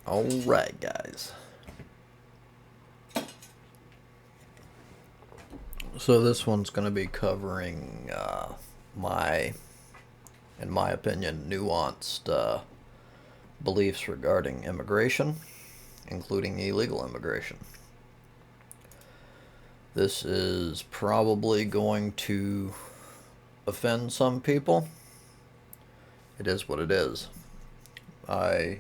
Alright, guys. So this one's going to be covering my, in my opinion, nuanced beliefs regarding immigration, including illegal immigration. This is probably going to offend some people. It is what it is. I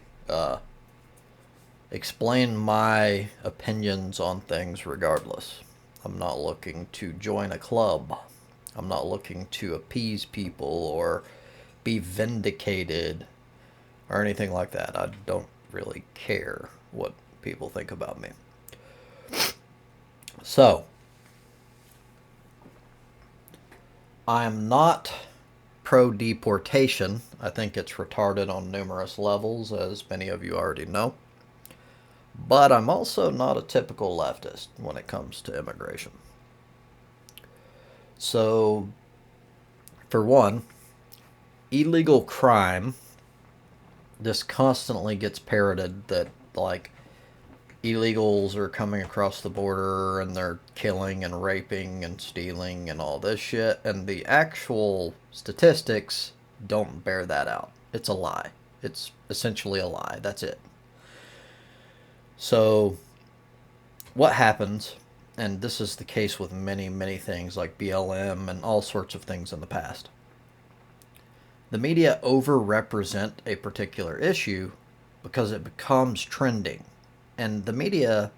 explain my opinions on things regardless. I'm not looking to join a club. I'm not looking to appease people or be vindicated or anything like that. I don't really care what people think about me. So, I'm not pro deportation. I think it's retarded on numerous levels, as many of you already know. But I'm also not a typical leftist when it comes to immigration. So, for one, illegal crime, this constantly gets parroted that, like, illegals are coming across the border and they're killing and raping and stealing and all this shit, and the actual statistics don't bear that out. It's a lie. It's essentially a lie. That's it. So, what happens, and this is the case with many, many things like BLM and all sorts of things in the past, the media overrepresent a particular issue because it becomes trending. And the media,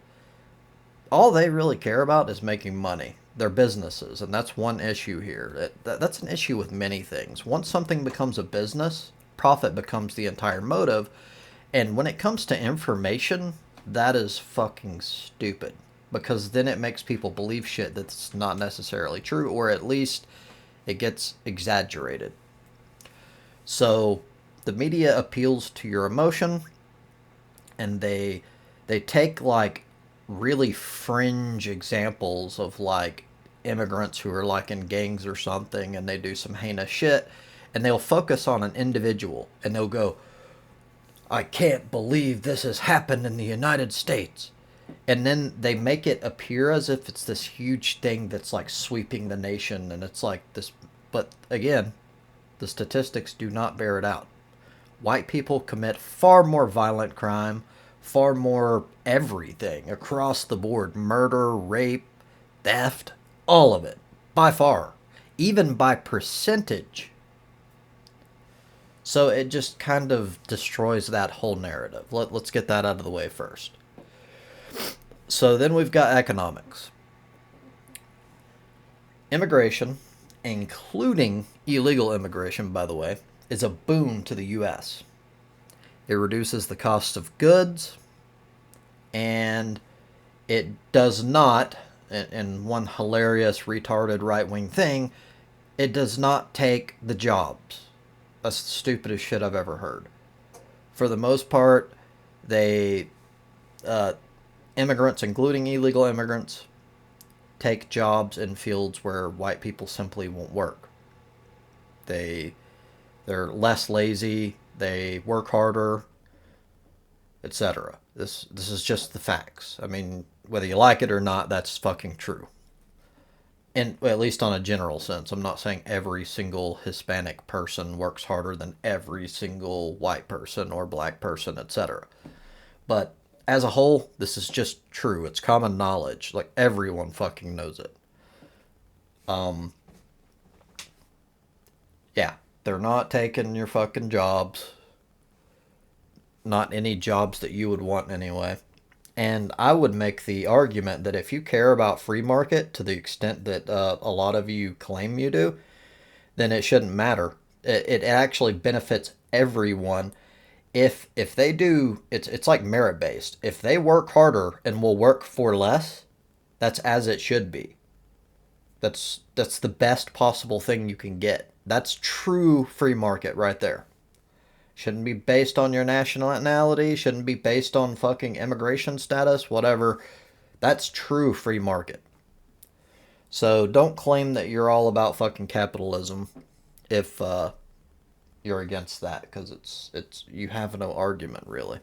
all they really care about is making money. They're businesses, and that's one issue here. That's an issue with many things. Once something becomes a business, profit becomes the entire motive. And when it comes to information, that is fucking stupid. Because then it makes people believe shit that's not necessarily true, or at least it gets exaggerated. So the media appeals to your emotion, and they take like really fringe examples of like immigrants who are like in gangs or something, and they do some heinous shit, and they'll focus on an individual, and they'll go, I can't believe this has happened in the United States. And then they make it appear as if it's this huge thing that's like sweeping the nation, and it's like this. But again, the statistics do not bear it out. White people commit far more violent crime, far more everything across the board: murder, rape, theft, all of it, by far, even by percentage. So it just kind of destroys that whole narrative. Let's get that out of the way first. So then we've got economics. Immigration, including illegal immigration, by the way, is a boon to the U.S. It reduces the cost of goods, and it does not, and one hilarious, retarded, right-wing thing, it does not take the jobs. That's the stupidest shit I've ever heard. For the most part, they, immigrants, including illegal immigrants, take jobs in fields where white people simply won't work. They they're less lazy, they work harder, etc. This is just the facts. I mean, whether you like it or not, that's fucking true. And well, at least on a general sense, I'm not saying every single Hispanic person works harder than every single white person or black person, etc. But as a whole, this is just true. It's common knowledge. Like everyone fucking knows it. Um, yeah, they're not taking your fucking jobs. Not any jobs that you would want anyway. And I would make the argument that if you care about free market to the extent that a lot of you claim you do, then it shouldn't matter. It actually benefits everyone. If they do, it's like merit based. If they work harder and will work for less, that's as it should be. That's the best possible thing you can get. That's true free market right there. Shouldn't be based on your nationality, shouldn't be based on fucking immigration status, whatever. That's true free market. So don't claim that you're all about fucking capitalism if you're against that, because it's you have no argument really.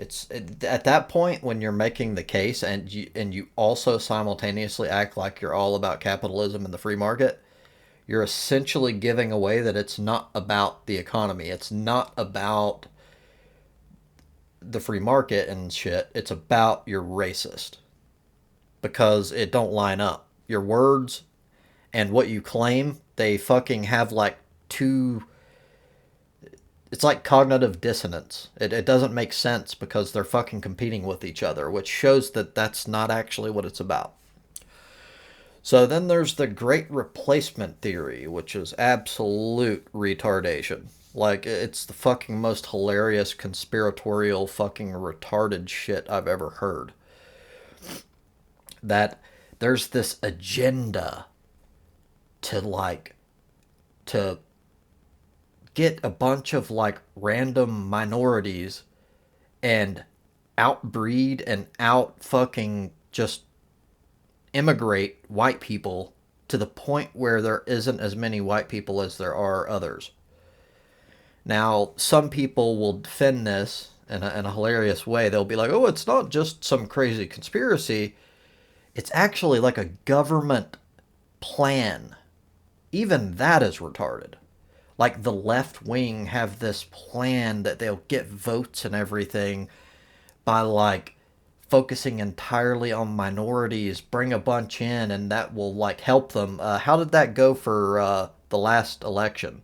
At that point when you're making the case and you also simultaneously act like you're all about capitalism and the free market, you're essentially giving away that it's not about the economy. It's not about the free market and shit. It's about you're racist because it don't line up. Your words and what you claim, they fucking have like two. It's like cognitive dissonance. It doesn't make sense because they're fucking competing with each other, which shows that that's not actually what it's about. So then there's the great replacement theory, which is absolute retardation. Like, it's the fucking most hilarious conspiratorial fucking retarded shit I've ever heard. That there's this agenda to, like, to get a bunch of, like, random minorities and outbreed and out fucking just immigrate white people to the point where there isn't as many white people as there are others. Now, some people will defend this in a hilarious way. They'll be like, oh, it's not just some crazy conspiracy. It's actually like a government plan. Even that is retarded. Like the left wing have this plan that they'll get votes and everything by like focusing entirely on minorities, bring a bunch in, and that will like help them. How did that go for the last election?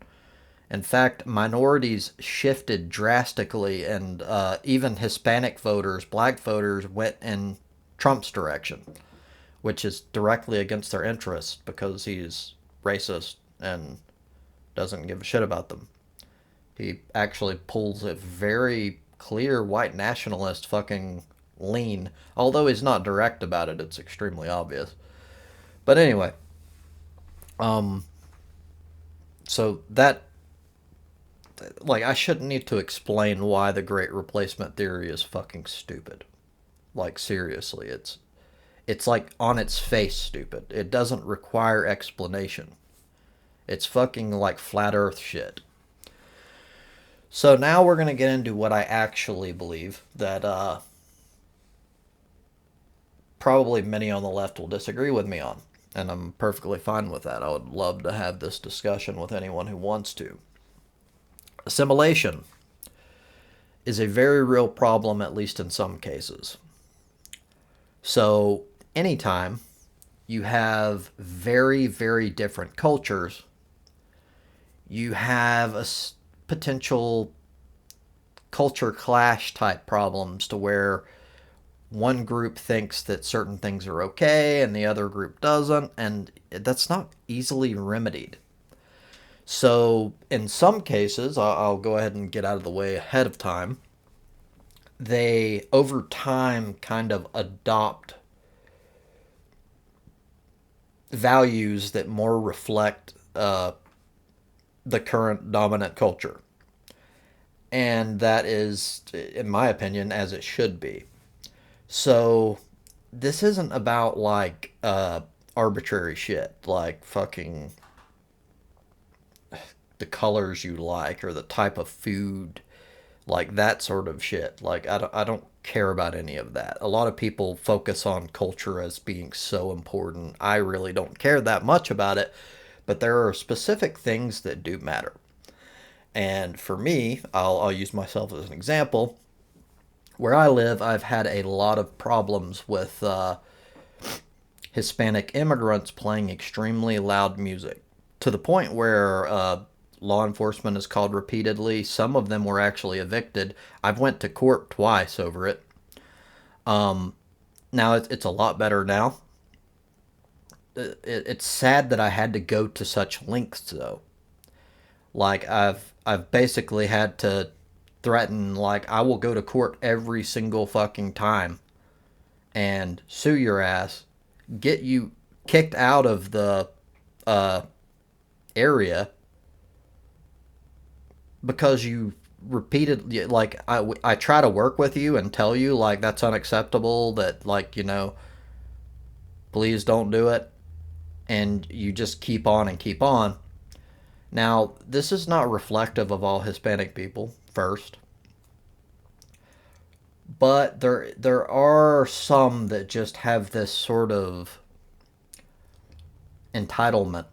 In fact, minorities shifted drastically, and even Hispanic voters, black voters, went in Trump's direction, which is directly against their interests because he's racist and doesn't give a shit about them. He actually pulls a very clear white nationalist fucking lean. Although he's not direct about it, it's extremely obvious. But anyway, um, so that, like, I shouldn't need to explain why the Great Replacement Theory is fucking stupid. Like, seriously, it's like on its face stupid. It doesn't require explanation. It's fucking like flat Earth shit. So now we're gonna get into what I actually believe that probably many on the left will disagree with me on, and I'm perfectly fine with that. I would love to have this discussion with anyone who wants to. Assimilation is a very real problem, at least in some cases. So, anytime you have very, very different cultures, you have a potential culture clash type problems to where one group thinks that certain things are okay and the other group doesn't, and that's not easily remedied. So, in some cases, I'll go ahead and get out of the way ahead of time. They, over time, kind of adopt values that more reflect the current dominant culture. And that is, in my opinion, as it should be. So, this isn't about, like, arbitrary shit, like fucking the colors you like or the type of food, like that sort of shit. Like I don't care about any of that. A lot of people focus on culture as being so important. I really don't care that much about it, but there are specific things that do matter. And for me, I'll use myself as an example. Where I live, I've had a lot of problems with Hispanic immigrants playing extremely loud music to the point where law enforcement is called repeatedly. Some of them were actually evicted. I've went to court twice over it. Now it's a lot better now. It's sad that I had to go to such lengths though. Like I've basically had to threaten like I will go to court every single fucking time and sue your ass, get you kicked out of the uh, area because you repeatedly like I try to work with you and tell you like that's unacceptable, that like please don't do it, and you just keep on and keep on. Now this is not reflective of all Hispanic people. First, But there are some that just have this sort of entitlement.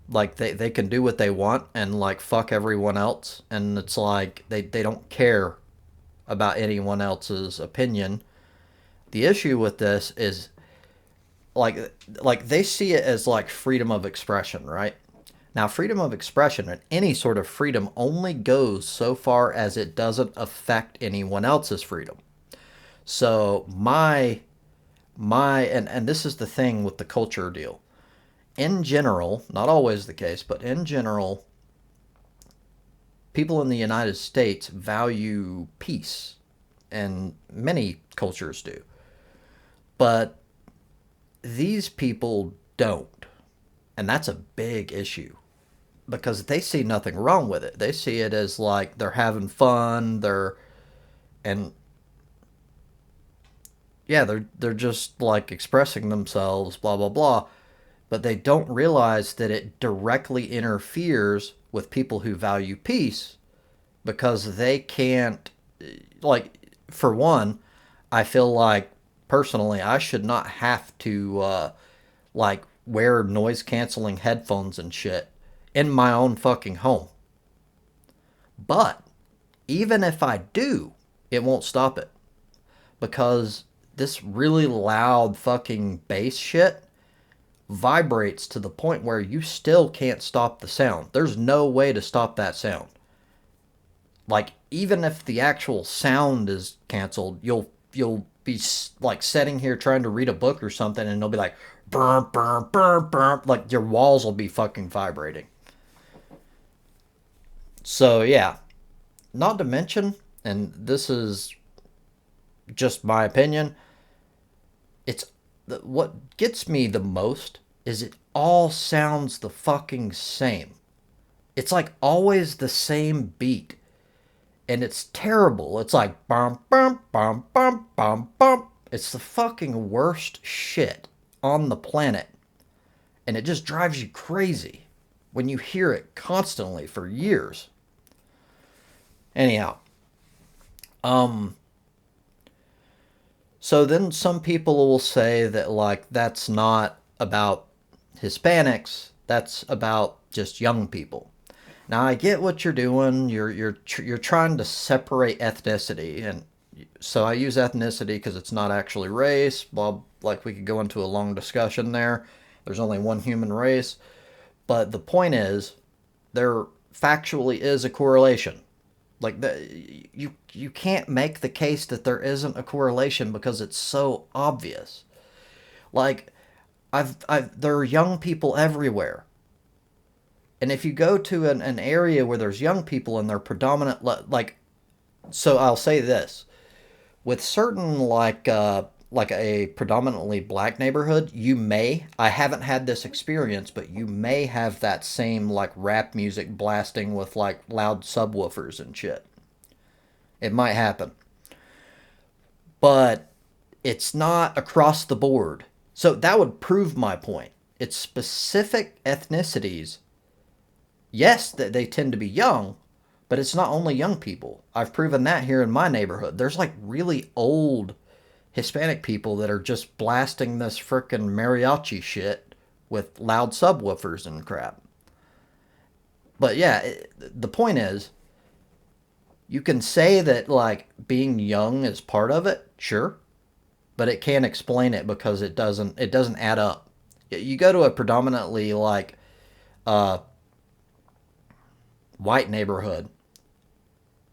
Like they can do what they want and like fuck everyone else, and it's like they don't care about anyone else's opinion. The issue with this is like they see it as like freedom of expression, right? Now, freedom of expression and any sort of freedom only goes so far as it doesn't affect anyone else's freedom. So my and this is the thing with the culture deal. In general, not always the case, but in general, people in the United States value peace, and many cultures do. But these people don't. And that's a big issue because they see nothing wrong with it. They see it as like they're having fun, and yeah, they're just like expressing themselves, blah blah blah. But they don't realize that it directly interferes with people who value peace because they can't, like, for one, I feel like personally I should not have to like wear noise canceling headphones and shit in my own fucking home. But even if I do, it won't stop it because this really loud fucking bass shit vibrates to the point where you still can't stop the sound. There's no way to stop that sound. Like even if the actual sound is canceled, you'll be like sitting here trying to read a book or something, and it'll be like burr burr burr burr, like your walls will be fucking vibrating. So yeah, not to mention, and this is just my opinion, it's what gets me the most is it all sounds the fucking same. It's like always the same beat, and it's terrible. It's like bum bum bum bum bum bum. It's the fucking worst shit on the planet, and it just drives you crazy when you hear it constantly for years. Anyhow, um so then some people will say that like that's not about Hispanics, that's about just young people. Now I get what you're doing. You're trying to separate ethnicity, and so I use ethnicity because it's not actually race. Well, like we could go into a long discussion there. There's only one human race, but the point is, there factually is a correlation. Like you can't make the case that there isn't a correlation because it's so obvious. Like I've there are young people everywhere. And if you go to an area where there's young people and they're predominant, like, so I'll say this with certain like a predominantly black neighborhood, you may, I haven't had this experience, but you may have that same like rap music blasting with like loud subwoofers and shit. It might happen, but it's not across the board. So that would prove my point. It's specific ethnicities. Yes, that they tend to be young, but it's not only young people. I've proven that here in my neighborhood. There's like really old Hispanic people that are just blasting this frickin' mariachi shit with loud subwoofers and crap. But yeah, the point is, you can say that like being young is part of it, sure, but it can't explain it because it doesn't add up. You go to a predominantly like uh, white neighborhood,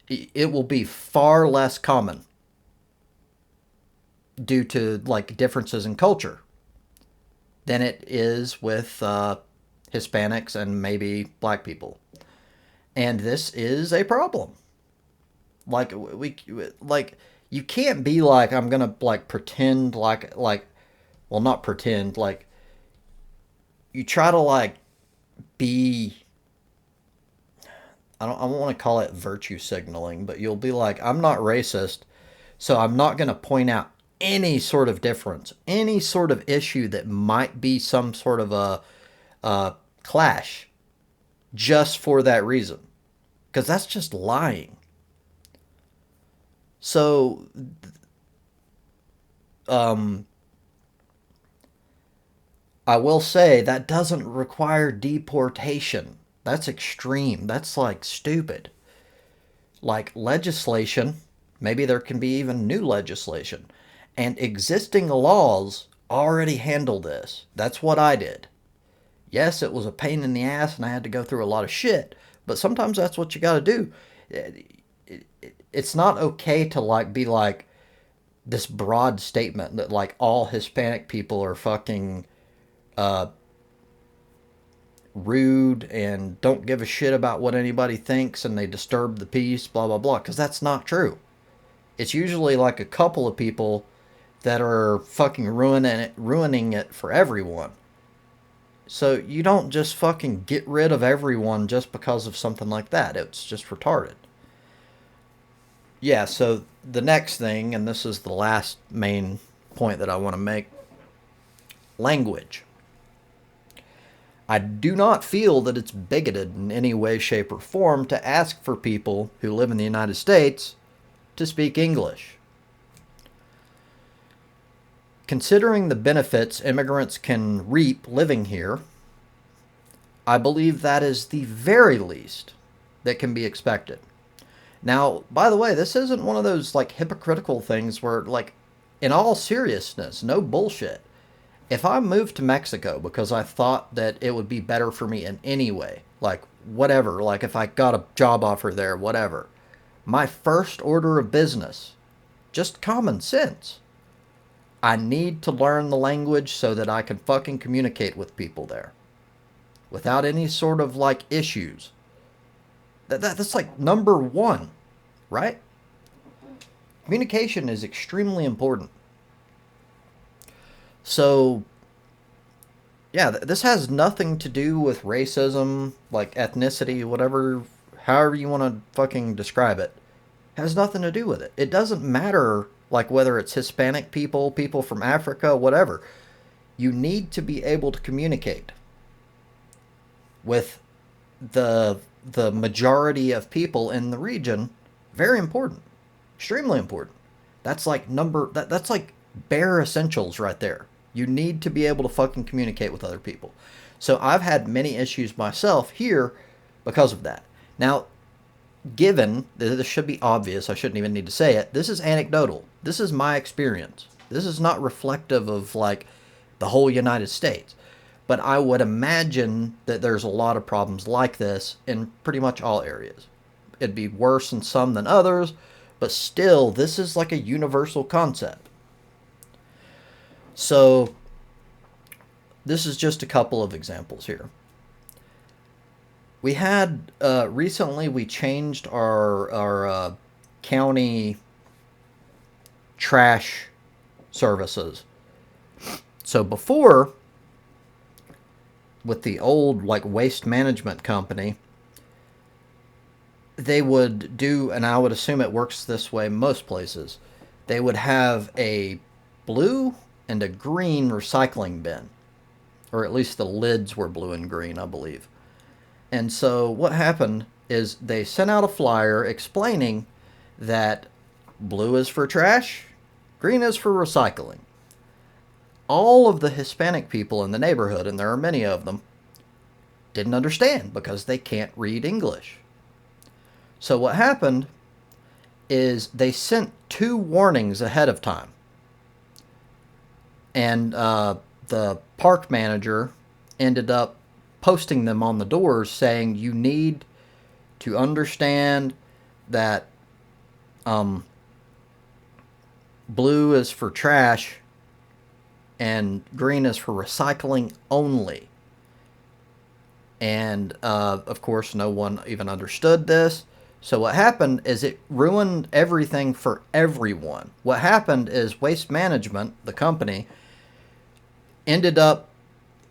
it will be far less common due to like differences in culture than it is with Hispanics and maybe black people. And this is a problem. Like we like you can't be like I'm gonna like pretend like well not pretend like you try to like be I don't want to call it virtue signaling, but you'll be like I'm not racist, so I'm not gonna point out any sort of difference, any sort of issue that might be some sort of a clash just for that reason, because that's just lying. So um, I will say that doesn't require deportation. That's extreme. That's like stupid. Like legislation, maybe there can be even new legislation. And existing laws already handle this. That's what I did. Yes, it was a pain in the ass and I had to go through a lot of shit, but sometimes that's what you got to do. It's not okay to like be like this broad statement that like all Hispanic people are fucking uh, rude and don't give a shit about what anybody thinks and they disturb the peace, blah, blah, blah, because that's not true. It's usually like a couple of people that are fucking ruining it for everyone. So you don't just fucking get rid of everyone just because of something like that. It's just retarded. Yeah, so the next thing, and this is the last main point that I want to make, language. I do not feel that it's bigoted in any way, shape, or form to ask for people who live in the United States to speak English. Considering the benefits immigrants can reap living here, I believe that is the very least that can be expected. Now, by the way, this isn't one of those like hypocritical things where, like, in all seriousness, no bullshit. If I moved to Mexico because I thought that it would be better for me in any way, like whatever, like if I got a job offer there, whatever, my first order of business, just common sense. I need to learn the language so that I can fucking communicate with people there without any sort of like issues. That's like number one, right? Communication is extremely important. So, yeah, this has nothing to do with racism, like ethnicity, whatever, however you want to fucking describe it. Has nothing to do with it. It doesn't matter, like, whether it's Hispanic people, people from Africa, whatever. You need to be able to communicate with the majority of people in the region. Very important. Extremely important. That's like that's like bare essentials right there. You need to be able to fucking communicate with other people. So I've had many issues myself here because of that. Now, given this should be obvious, I shouldn't even need to say it. This is anecdotal. This is my experience. This is not reflective of like the whole United States. But I would imagine that there's a lot of problems like this in pretty much all areas. It'd be worse in some than others, but still, this is like a universal concept. So, this is just a couple of examples here. We had recently we changed our county trash services. So before, with the old like waste management company, they would do, and I would assume it works this way most places, they would have a blue and a green recycling bin, or at least the lids were blue and green, I believe. And so what happened is they sent out a flyer explaining that blue is for trash, green is for recycling. All of the Hispanic people in the neighborhood, and there are many of them, didn't understand because they can't read English. So what happened is they sent 2 warnings ahead of time. And the park manager ended up posting them on the doors saying you need to understand that blue is for trash and green is for recycling only. And of course no one even understood this. So what happened is it ruined everything for everyone. What happened is Waste Management, the company, ended up,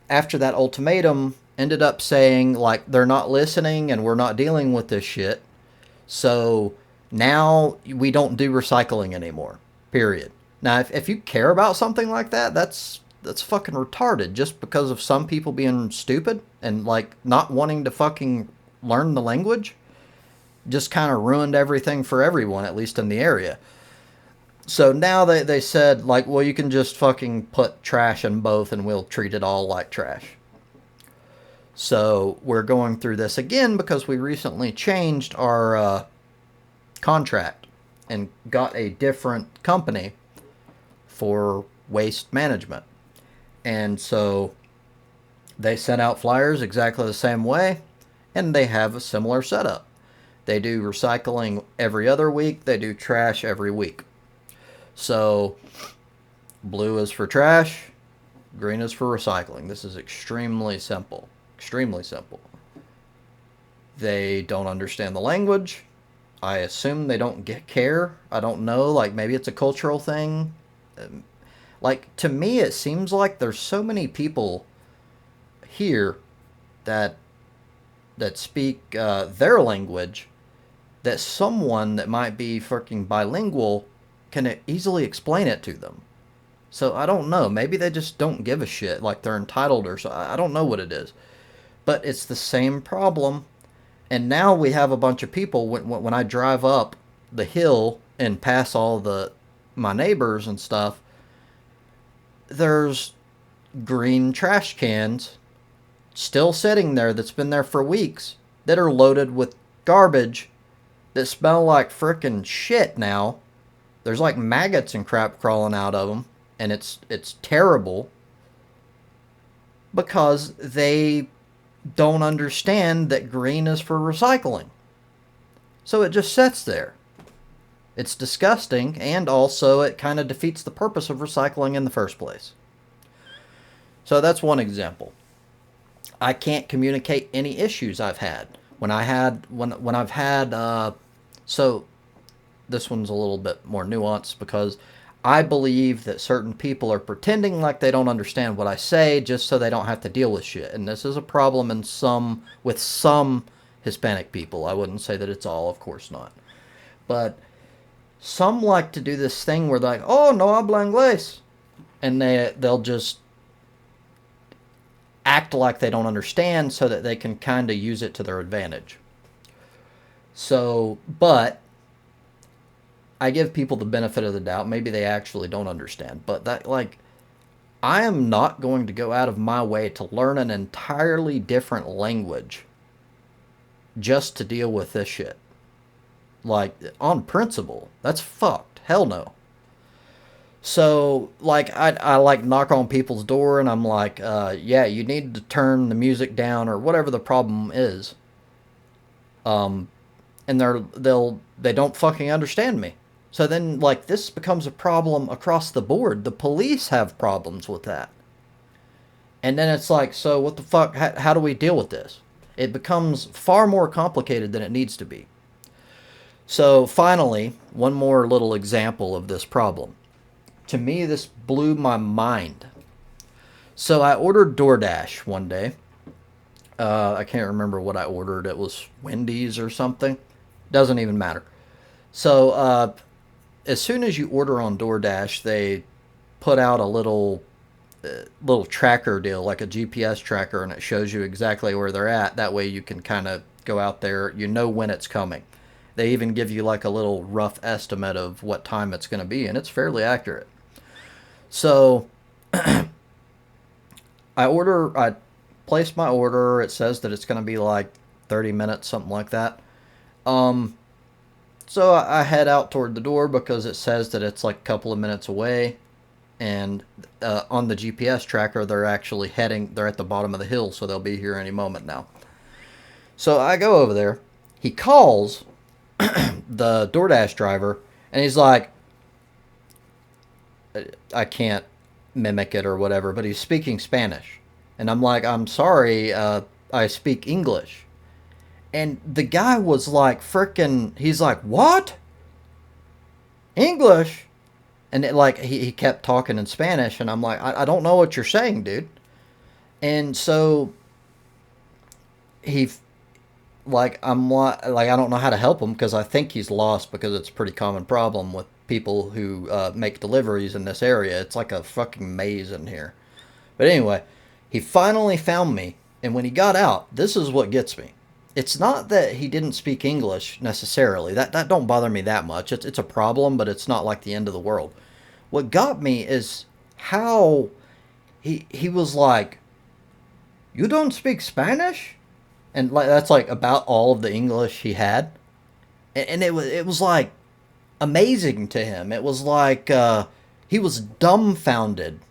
after that ultimatum, ended up saying, like, they're not listening and we're not dealing with this shit. So now we don't do recycling anymore, period. Now, if you care about something like that, that's fucking retarded just because of some people being stupid and, like, not wanting to fucking learn the language. Just kind of ruined everything for everyone, at least in the area. So now they said, like, well, you can just fucking put trash in both and we'll treat it all like trash. So we're going through this again because we recently changed our contract and got a different company for waste management. And so they sent out flyers exactly the same way, and they have a similar setup. They do recycling every other week, they do trash every week. So blue is for trash, green is for recycling. This is extremely simple. Extremely simple. They don't understand the language. I assume they don't care. I don't know. Like, maybe it's a cultural thing. Like, to me, it seems like there's so many people here that speak their language that someone that might be freaking bilingual can easily explain it to them. So I don't know. Maybe they just don't give a shit, like they're entitled or so. I don't know what it is, but it's the same problem. And now we have a bunch of people when I drive up the hill and pass all the my neighbors and stuff. There's green trash cans still sitting there that's been there for weeks that are loaded with garbage that smell like frickin' shit now. There's like maggots and crap crawling out of them, and it's terrible because they don't understand that green is for recycling. So it just sits there. It's disgusting, and also it kind of defeats the purpose of recycling in the first place. So that's one example. I can't communicate any issues I've had. When I've had so this one's a little bit more nuanced because I believe that certain people are pretending like they don't understand what I say just so they don't have to deal with shit. And this is a problem with some Hispanic people. I wouldn't say that it's all, of course not. But some like to do this thing where they're like, "Oh, no habla inglés." And they'll just act like they don't understand so that they can kind of use it to their advantage. So, but I give people the benefit of the doubt. Maybe they actually don't understand. But that, like, I am not going to go out of my way to learn an entirely different language just to deal with this shit. Like, on principle. That's fucked. Hell no. So, like, I like knock on people's door and I'm like, yeah, you need to turn the music down or whatever the problem is. And they don't fucking understand me. So then, like, this becomes a problem across the board. The police have problems with that. And then it's like, so what the fuck? How do we deal with this? It becomes far more complicated than it needs to be. So finally, one more little example of this problem. To me, this blew my mind. So I ordered DoorDash one day. I can't remember what I ordered. It was Wendy's or something. Doesn't even matter. So as soon as you order on DoorDash, they put out a little tracker deal, like a GPS tracker, and it shows you exactly where they're at. That way you can kind of go out there. You know when it's coming. They even give you like a little rough estimate of what time it's going to be, and it's fairly accurate. So I place my order. It says that it's going to be like 30 minutes, something like that. So I head out toward the door because it says that it's like a couple of minutes away. And on the GPS tracker, they're at the bottom of the hill, so they'll be here any moment now. So I go over there. He calls the DoorDash driver, and he's like, I can't mimic it or whatever, but he's speaking Spanish. And I'm like, I'm sorry, I speak English. And the guy was like, he's like, what? English? And he kept talking in Spanish, and I'm like, I don't know what you're saying, dude. And so I'm like, I don't know how to help him because I think he's lost because it's a pretty common problem with people who make deliveries in this area. It's like a fucking maze in here. But anyway, he finally found me, and when he got out, this is what gets me. It's not that he didn't speak English necessarily. That don't bother me that much. It's a problem, but it's not like the end of the world. What got me is how he was like, "You don't speak Spanish?" And like that's like about all of the English he had. And it was like amazing to him. It was like he was dumbfounded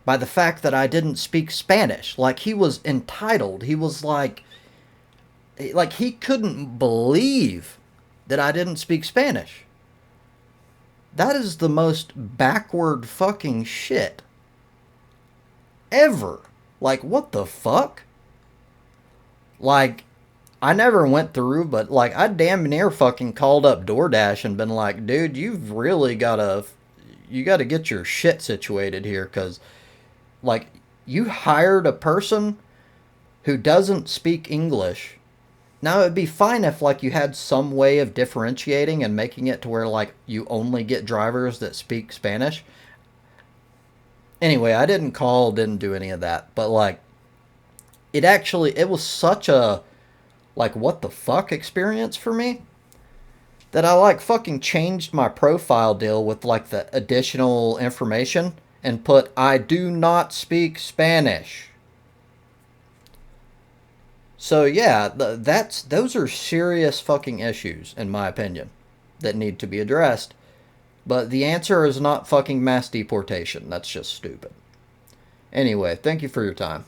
by the fact that I didn't speak Spanish. Like he was entitled. He was like he couldn't believe that I didn't speak Spanish. That is the most backward fucking shit ever. Like what the fuck? Like I never went through, but like I damn near fucking called up DoorDash and been like, dude, you've really you gotta get your shit situated here, cause like you hired a person who doesn't speak English. Now it'd be fine if like you had some way of differentiating and making it to where like you only get drivers that speak Spanish. Anyway, I didn't call, didn't do any of that, but like it was such a like what the fuck experience for me that I like fucking changed my profile deal with like the additional information and put I do not speak Spanish. So yeah, those are serious fucking issues in my opinion that need to be addressed. But the answer is not fucking mass deportation. That's just stupid. Anyway, thank you for your time.